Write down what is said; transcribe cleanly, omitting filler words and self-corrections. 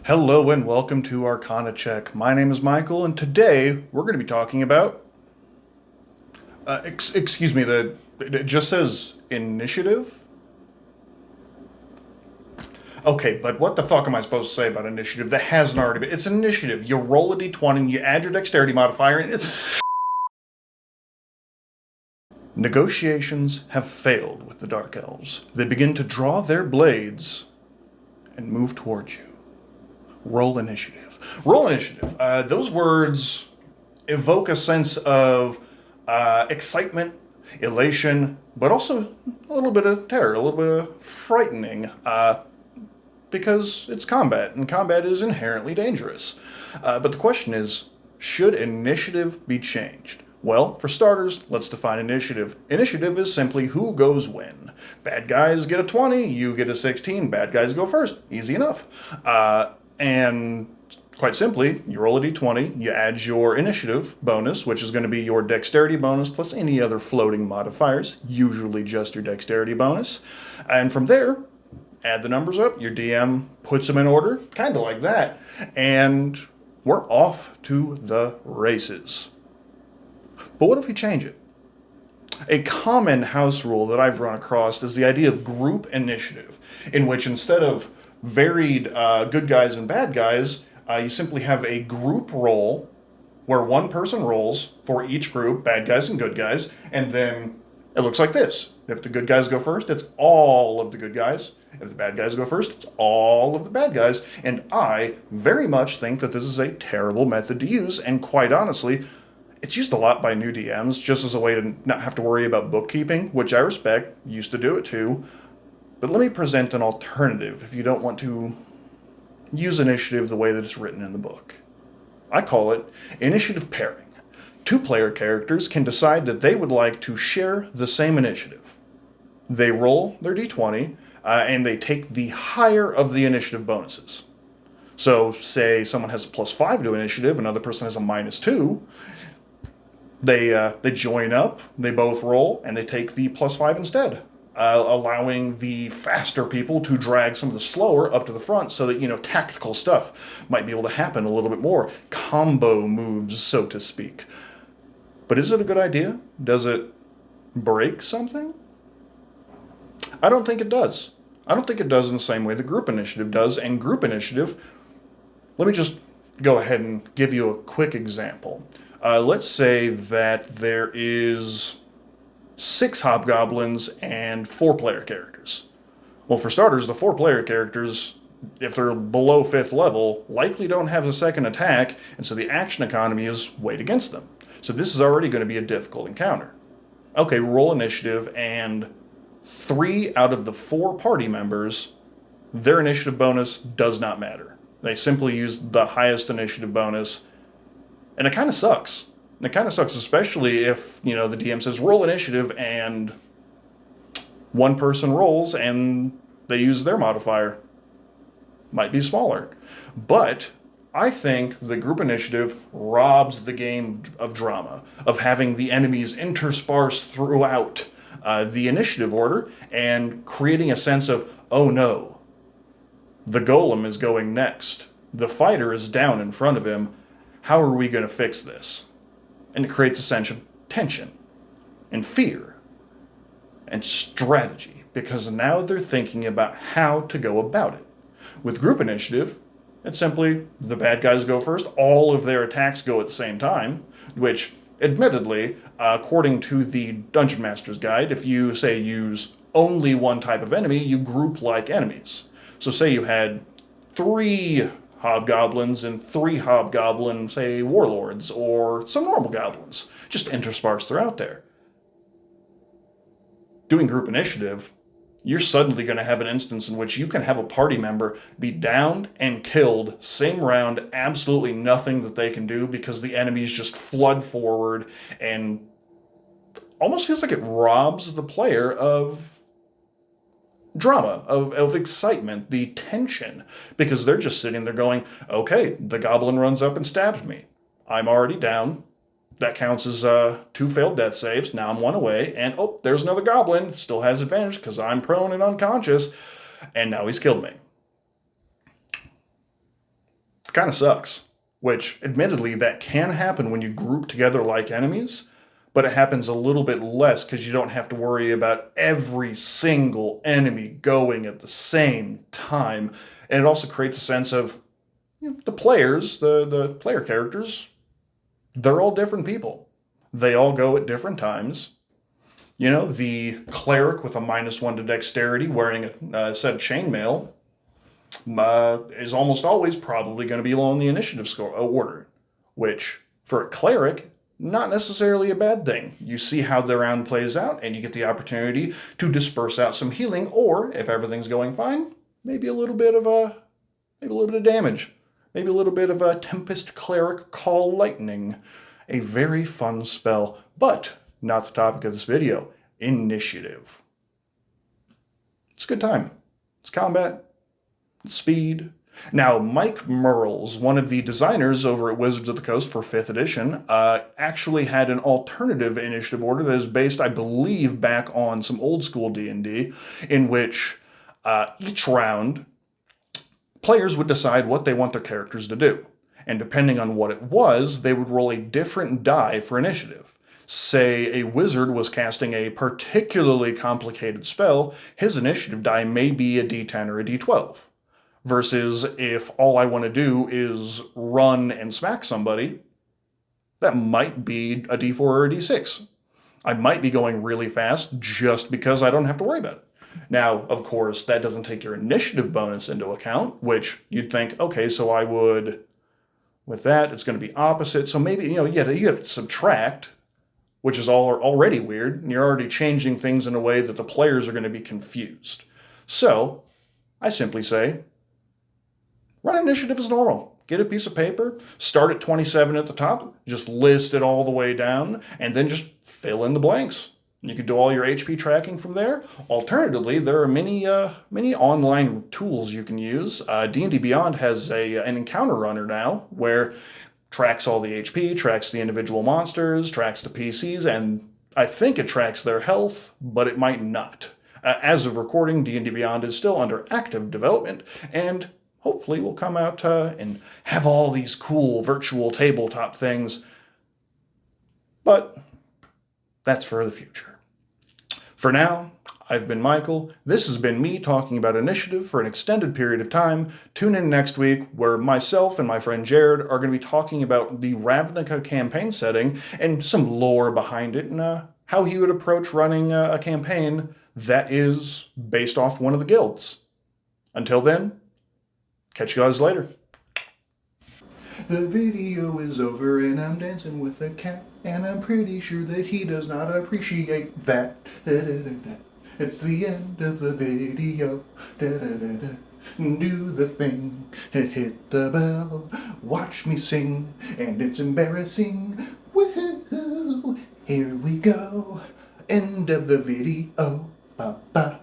Hello and welcome to Arcana Check. My name is Michael, and today we're going to be talking about. Excuse me, it just says initiative? Okay, but what the fuck am I supposed to say about initiative that hasn't already been? It's an initiative. You roll a d20 and you add your dexterity modifier, and it's. Negotiations have failed with the Dark Elves. They begin to draw their blades and move towards you. Roll initiative. Roll initiative. Those words evoke a sense of excitement, elation, but also a little bit of terror, a little bit of frightening, because it's combat, and combat is inherently dangerous. But the question is, should initiative be changed? Well, for starters, let's define initiative. Initiative is simply who goes when. Bad guys get a 20, you get a 16, bad guys go first. Easy enough. And quite simply, you roll a d20, you add your initiative bonus, which is going to be your dexterity bonus plus any other floating modifiers, usually just your dexterity bonus. And from there, add the numbers up, your DM puts them in order, kind of like that, and we're off to the races. But what if we change it? A common house rule that I've run across is the idea of group initiative, in which instead of varied good guys and bad guys, you simply have a group roll where one person rolls for each group, bad guys and good guys, and then it looks like this. If the good guys go first, it's all of the good guys. If the bad guys go first, it's all of the bad guys. And I very much think that this is a terrible method to use, and quite honestly, it's used a lot by new DMs just as a way to not have to worry about bookkeeping, which I respect, used to do it too. But let me present an alternative if you don't want to use initiative the way that it's written in the book. I call it initiative pairing. Two player characters can decide that they would like to share the same initiative. They roll their d20, and they take the higher of the initiative bonuses. So, say someone has a +5 to initiative, another person has a -2. They join up, they both roll, and they take the +5 instead. Allowing the faster people to drag some of the slower up to the front so that, tactical stuff might be able to happen a little bit more. Combo moves, so to speak. But is it a good idea? Does it break something? I don't think it does. I don't think it does in the same way the group initiative does. And group initiative, let me just go ahead and give you a quick example. Let's say that there is 6 hobgoblins and 4 player characters. Well, for starters, the 4 player characters, if they're below 5th level, likely don't have a second attack, and so the action economy is weighed against them. So this is already going to be a difficult encounter. Okay, roll initiative, and 3 out of the 4 party members, their initiative bonus does not matter. They simply use the highest initiative bonus, and it kind of sucks. And it kind of sucks, especially if, the DM says roll initiative and one person rolls and they use their modifier. Might be smaller. But I think the group initiative robs the game of drama, of having the enemies interspersed throughout the initiative order and creating a sense of, oh no, the golem is going next. The fighter is down in front of him. How are we going to fix this? And it creates a sense of tension and fear and strategy, because now they're thinking about how to go about it. With group initiative, it's simply the bad guys go first, all of their attacks go at the same time, which, admittedly, according to the Dungeon Master's Guide, if you, say, use only one type of enemy, you group like enemies. So say you had 3 hobgoblins and 3 hobgoblin, say, warlords, or some normal goblins, just interspersed throughout there. Doing group initiative, you're suddenly going to have an instance in which you can have a party member be downed and killed, same round, absolutely nothing that they can do because the enemies just flood forward, and almost feels like it robs the player of drama, of excitement, the tension, because they're just sitting there going, okay, the goblin runs up and stabs me. I'm already down. That counts as 2 failed death saves. Now I'm 1 away, and oh, there's another goblin. Still has advantage because I'm prone and unconscious, and now he's killed me. Kind of sucks. Which, admittedly, that can happen when you group together like enemies, but it happens a little bit less because you don't have to worry about every single enemy going at the same time. And it also creates a sense of the players, the player characters, they're all different people. They all go at different times. The cleric with a -1 to dexterity wearing a set of chainmail is almost always probably going to be low on the initiative score order, which for a cleric, not necessarily a bad thing. You see how the round plays out, and you get the opportunity to disperse out some healing, or if everything's going fine, maybe a little bit of damage, maybe a little bit of a Tempest Cleric Call Lightning, a very fun spell, but not the topic of this video. Initiative. It's a good time. It's combat. It's speed. Now, Mike Merles, one of the designers over at Wizards of the Coast for 5th edition, actually had an alternative initiative order that is based, I believe, back on some old school D&D, in which each round, players would decide what they want their characters to do. And depending on what it was, they would roll a different die for initiative. Say a wizard was casting a particularly complicated spell, his initiative die may be a d10 or a d12. Versus if all I want to do is run and smack somebody, that might be a d4 or a d6. I might be going really fast just because I don't have to worry about it. Now, of course, that doesn't take your initiative bonus into account, which you'd think, okay, so I would, with that, it's going to be opposite. So maybe, you have to subtract, which is already weird, and you're already changing things in a way that the players are going to be confused. So, I simply say, run initiative as normal. Get a piece of paper, start at 27 at the top, just list it all the way down, and then just fill in the blanks. You can do all your HP tracking from there. Alternatively, there are many online tools you can use. D&D Beyond has an encounter runner now, where tracks all the HP, tracks the individual monsters, tracks the PCs, and I think it tracks their health, but it might not. As of recording, D&D Beyond is still under active development, and hopefully will come out and have all these cool virtual tabletop things. But that's for the future. For now, I've been Michael. This has been me talking about initiative for an extended period of time. Tune in next week where myself and my friend Jared are going to be talking about the Ravnica campaign setting and some lore behind it and how he would approach running a campaign that is based off one of the guilds. Until then, catch you guys later. The video is over and I'm dancing with a cat, and I'm pretty sure that he does not appreciate that. It's the end of the video. Do the thing, hit the bell, watch me sing, and it's embarrassing. Woohoo! Here we go. End of the video. Ba-ba.